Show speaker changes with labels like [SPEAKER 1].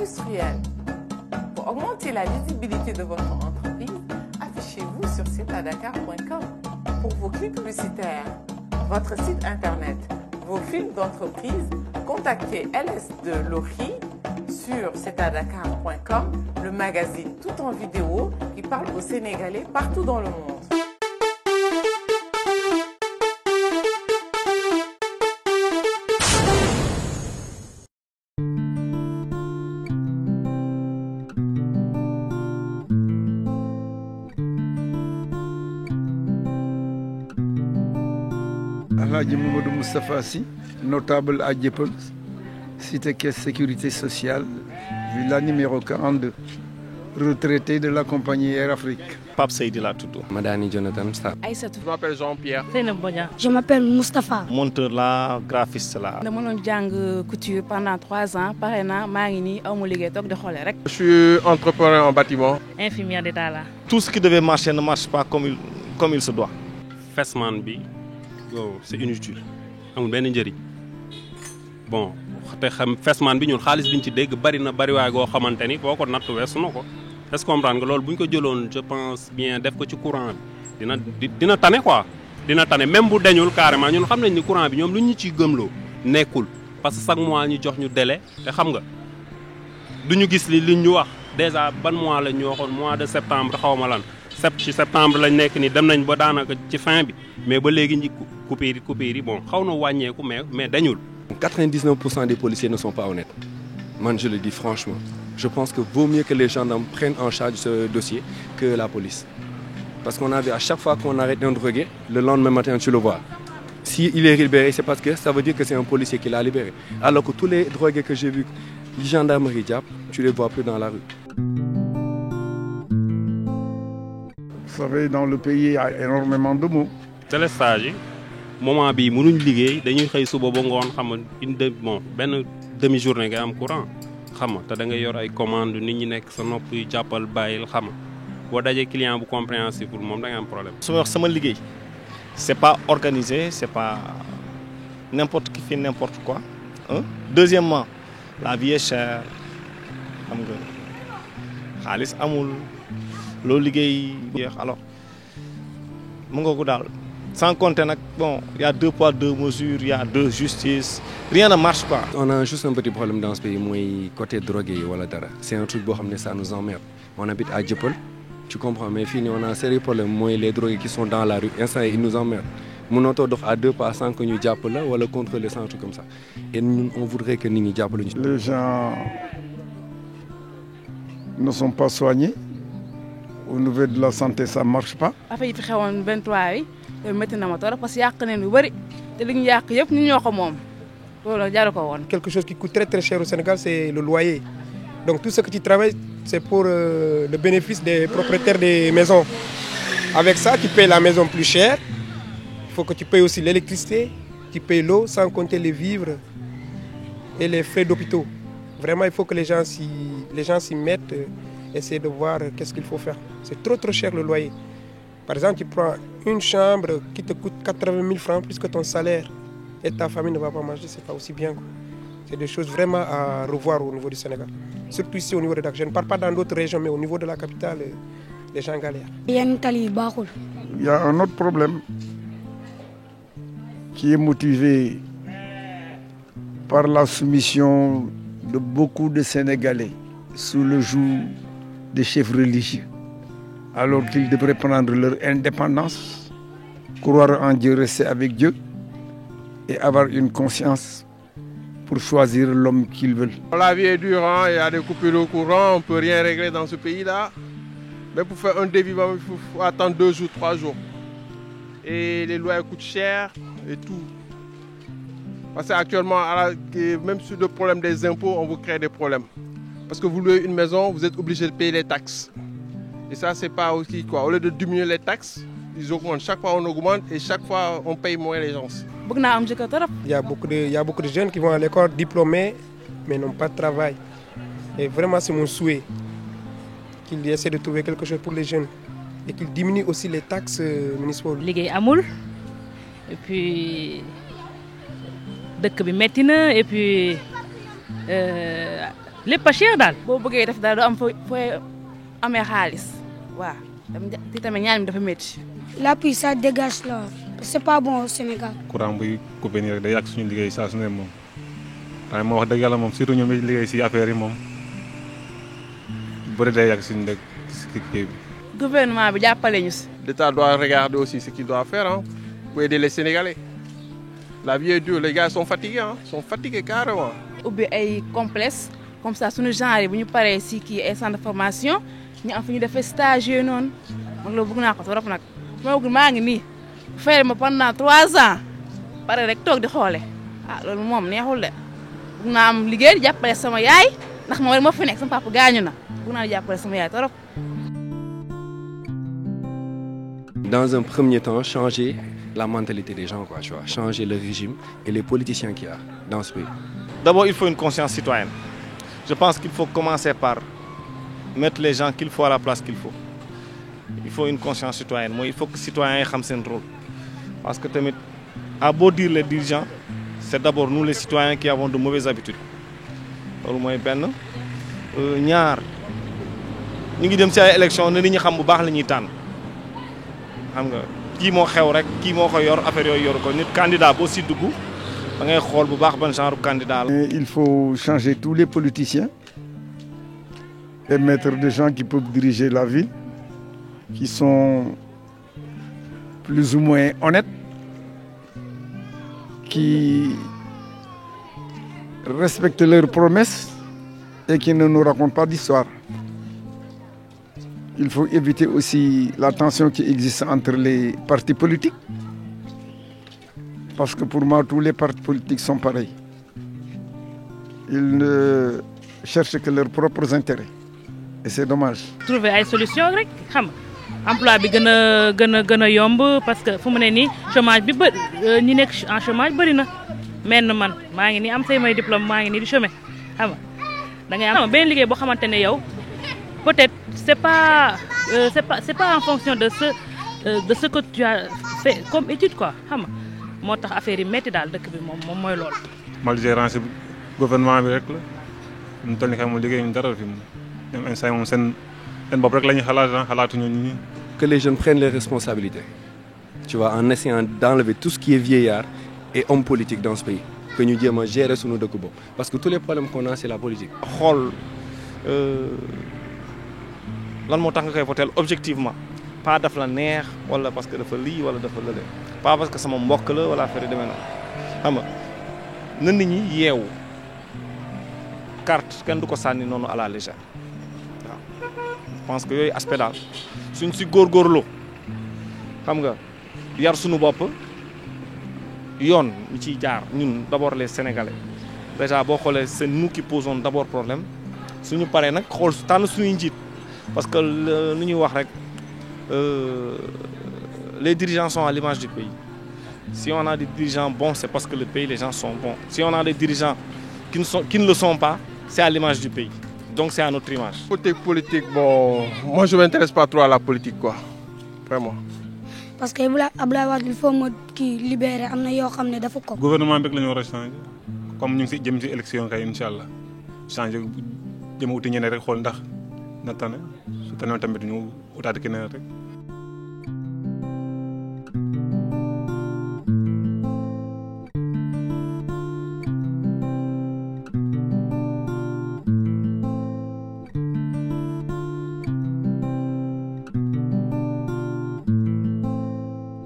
[SPEAKER 1] industriels. Pour augmenter la visibilité de votre entreprise, affichez-vous sur siteadakar.com. Pour vos clips publicitaires, votre site internet, vos films d'entreprise, contactez LS de Lori sur siteadakar.com, le magazine tout en vidéo qui parle aux Sénégalais partout dans le monde.
[SPEAKER 2] Alhaji Mamadou Moustapha Sy, notable à Dieuppeul, cité caisse sécurité sociale, villa numéro 42, retraité de la compagnie Air Afrique.
[SPEAKER 3] Pape Seydi laa tudd.
[SPEAKER 4] Madani Jonathan Star.
[SPEAKER 5] Aïssatou.
[SPEAKER 6] Je m'appelle Jean-Pierre.
[SPEAKER 5] Seynab Bodian.
[SPEAKER 7] Je m'appelle Moustapha.
[SPEAKER 3] Monteur la graphiste la.
[SPEAKER 5] dama doon jàng couture pendant 3 ans pare naa maa ngi nii aw ma liggéey toog di xoole rek.
[SPEAKER 6] Je suis entrepreneur en bâtiment.
[SPEAKER 5] Infirmière d'état là.
[SPEAKER 3] Tout ce qui devait marcher ne marche pas comme il se doit.
[SPEAKER 8] Fesman bi c'est inutile amul benn njëriñ bon te xam Fesman bi ñun xaalis biñ ci dégg bari na bari waay goo xamante ni boo ko natt weesu na ko est-ce que comprendre nga loolu bu ñu ko jëloon je pense bien def ko ci courant bi dina tane quoi dina tane même bu deñul carrément ñun xam nañ ni courant bi ñoom lu ñu ciy gëmloo nekkul parce que chaque mois ñu jox ñu délai te xam nga duñu gis li ñu wax déjà ban mois la ñu waxoon mois de septembre xaw ma lan ci septembre lañ nekk ni dem nañ ba daanaka ci fin bi mais ba léegi ñi coupure yi bon xaw na wàññeeku mais dañul.
[SPEAKER 4] 99% des policiers ne sont pas honnêtes. Man, je le dis franchement. Je pense que vaut mieux que les gendarmes prennent en charge ce dossier que la police. Parce qu'on a vu à chaque fois qu'on arrête un drogué, le lendemain matin tu le vois. S'il est libéré, c'est parce que ça veut dire que c'est un policier qui l'a libéré. Alors que tous les drogués que j'ai vus, les gendarmeries diap, tu les vois plus dans la rue.
[SPEAKER 2] Vous savez, dans le pays, il y a énormément de mots.
[SPEAKER 8] Téléstage yi moment bii mënuñ liggéey dañuy xëy suba ba ngoon xam nga benn demi journée nga am courant xam nga te da ngay yor ay commande nit ñi nekk sa nopp yu jàppal bàyyil xam nga boo dajee client bu compréhensif pour moom da nga am problème.
[SPEAKER 3] su ma wax sama liggéey c'est pas organisé c'est pas n'importe qui fait n'importe quoi deuxièmement la vie est chère xam nga xaalis amul loo liggéey alors mu nga ko daal. Sans compter nag bon il y a 2 poids 2 mesures il y a 2 justice rien ne marche pas.
[SPEAKER 4] On a juste un petit problème dans ce pays mooy côté drogué yi wala dara c'est un truc boo xam ne ça nous emmerde. On habite à Dieuppeul tu comprends mais fii nii on a un sérieux problème mooy les drogués qui sont dans la rue instant ils nous emmerdent mënatoo dox à 2 pas sans que ñu jàpp la wala contrôler sans truc comme ça et ñun on voudrait que nit ñi jàppale ñu.
[SPEAKER 2] Les gens ne sont pas soignés. Au niveau de la santé ça marche pas.
[SPEAKER 5] affaire yi fi xewoon 23 yi métti na ma torop parce que yàq nañ lu bëri te li ñu yàq yëpp ñun ñoo ko moom loolu jaru ko woon.
[SPEAKER 9] Quelque chose qui coûte très très cher au Sénégal c'est le loyer. Donc tout ce que tu travailles c'est pour le bénéfice des propriétaires des maisons. Avec ça tu payes la maison plus cher. Il faut que tu payes aussi l'électricité, tu payes l'eau sans compter les vivres et les frais d'hôpitaux. Vraiment il faut que les gens s'y mettent. Essayer de voir qu'est-ce qu'il faut faire. C'est trop cher le loyer. Par exemple, tu prends une chambre qui te coûte 80 000 francs plus que ton salaire et ta famille ne va pas manger, c'est pas aussi bien. C'est des choses vraiment à revoir au niveau du Sénégal. Surtout ici au niveau de Dakar. Je ne parle pas dans d'autres régions, mais au niveau de la capitale, les gens galèrent.
[SPEAKER 2] Il y a un autre problème qui est motivé par la soumission de beaucoup de Sénégalais sous le joug des chefs religieux, alors qu'ils devraient prendre leur indépendance, croire en Dieu, rester avec Dieu et avoir une conscience pour choisir l'homme qu'ils veulent.
[SPEAKER 6] La vie est dure, hein? Il y a des coupures de courant, on ne peut rien régler dans ce pays-là. Mais pour faire un devis, il faut attendre 2 jours, 3 jours. Et les loyers coûtent cher et tout. Parce qu'actuellement, même sur le problème des impôts, on vous crée des problèmes. Parce que vous louez une maison, vous êtes obligé de payer les taxes. Et ça, c'est pas aussi quoi. Au lieu de diminuer les taxes, ils augmentent. Chaque fois, on augmente et chaque fois, on paye moins les gens.
[SPEAKER 9] Il y a beaucoup de jeunes qui vont à l'école diplômés, mais n'ont pas de travail. Et vraiment, c'est mon souhait qu'ils essaient de trouver quelque chose pour les jeunes. Et qu'ils diminuent aussi les taxes municipales.
[SPEAKER 5] Liggéey amul et puis dëkk bi metti na et puis lépp a cher daal. boo bëggee def daal doo am fooy amee xaalis waaw te tamit ñaan mi dafa métti.
[SPEAKER 7] L'appui ça dégage là c'est pas bon au Sénégal.
[SPEAKER 10] courant buy coupé nii rek day yàq suñu liggéey saa su ne moom waaye moo wax dëgg yàlla moom surtout ñoom liggéey si affaire yi moom bëri day yàq suñu dëkk si kii bi.
[SPEAKER 5] gouvernement bi jàppale ñu si.
[SPEAKER 6] L'État doit regarder aussi ce qu'il doit faire pour aider les Sénégalais. La vie est dure, les gars sont fatigués, sont fatigués carrément.
[SPEAKER 5] ubbi ay complexe comme ça suñu genre yi bu ñu paree si kii ay centre de formation ñu am fi ñu defee stage yooyu noonu man loolu bëgg naa ko trop nag maa ngi nii fayal ma pendant 3 ans pare rek toog di xoole loolu moom neexul de bëgg naa am liggéey di jàppale sama yaay ndax ma war ma fi nekk sama papa gaañu na bëgg naa di jàppale sama yaay trop.
[SPEAKER 4] Dans un premier temps, changer la mentalité des gens, quoi, tu vois, changer le régime et les politiciens qu'il y a dans ce pays.
[SPEAKER 3] D'abord, il faut une conscience citoyenne. Je pense qu'il faut commencer par mettre les gens qu'il faut à la place qu'il faut. Il faut une conscience citoyenne. Moi, il faut que les citoyens aient un rôle. Parce que, à beau dire les dirigeants, c'est d'abord nous les citoyens qui avons de mauvaises habitudes. Loolu mooy benn ñaar ñu ngi dem ci ay élection ne nit ñi xam bu baax la ñuy tànn xam nga kii moo xew rek kii moo ko yor affaire yooyu yor ko nit candidat boo si dugg da ngay xool bu baax ban genre candidat la.
[SPEAKER 2] Il faut changer tous les politiciens et mettre des gens qui peuvent diriger la ville, qui sont plus ou moins honnêtes, qui respectent leurs promesses et qui ne nous racontent pas d'histoire. Il faut éviter aussi la tension qui existe entre les partis politiques. Parce que pour moi, tous les partis politiques sont pareils. Ils ne cherchent que leurs propres intérêts. Et c'est dommage.
[SPEAKER 11] Trouver ay solution rek xam nga emploi bi gën a yomb parce que fu mu ne nii chômage bi ñi nekk en chômage bëri na men man maa ngi nii am say may diplôme maa ngi nii di chômer xam nga da ngay am benn liggéey boo xamante ne yow peut-être c'est pas en fonction de ce que tu as fait comme étude quoi xam nga moo tax affaire yi métti daal dëkk bi moom mooy loolu.
[SPEAKER 10] malgérance gouvernement bi rek la ñu toll nii xam nga liggéeyuñu dara fi mu ñoom instant moom seen bopp rek la ñuy xalaatuñu ñi.
[SPEAKER 4] Que les jeunes prennent les responsabilités, tu vois, en essayant d'enlever tout ce qui est vieillard et homme politique dans ce pays. Que nous devons gérer sunu dëkk bopp parce que tous les problèmes qu'on a c'est la politique.
[SPEAKER 3] xool lan moo tax nga koy voter objectivement pas daf la neex wala parce que dafa lii wala dafa lële pas parce que sama mbokk la wala affaire yi demee na xam nga na nit ñi yeewu carte kenn du ko sànni noonu à la légère waaw je pense que yooyu aspect daal suñ si góorgóorloo xam nga yar suñu bopp yoon ñu ciy jaar ñun d'abord les Sénégalais déjà boo xoolee c'est nous qui posons d'abord problème suñu paree nag xool tànn suñuy njiit parce que lu ñuy wax rek les dirigeants sont à l'image du pays. Si on a des dirigeants bons, c'est parce que le pays, les gens sont bons. Si on a des dirigeants qui ne le sont pas, c'est à l'image du pays. Donc c'est à notre image.
[SPEAKER 6] Côté politique, bon, moi je ne m'intéresse pas trop à la politique, quoi. Vraiment.
[SPEAKER 7] Parce que Abdoulaye Wade il faut me libérer am na yoo xam ne dafa ko.
[SPEAKER 10] gouvernement bi rek la ñu war a changer comme ñu ngi si jëm si élection kay incha allah changer jëm a uti ñeneen rek xool ndax na tane su tane tamit ñu utaati keneen rek.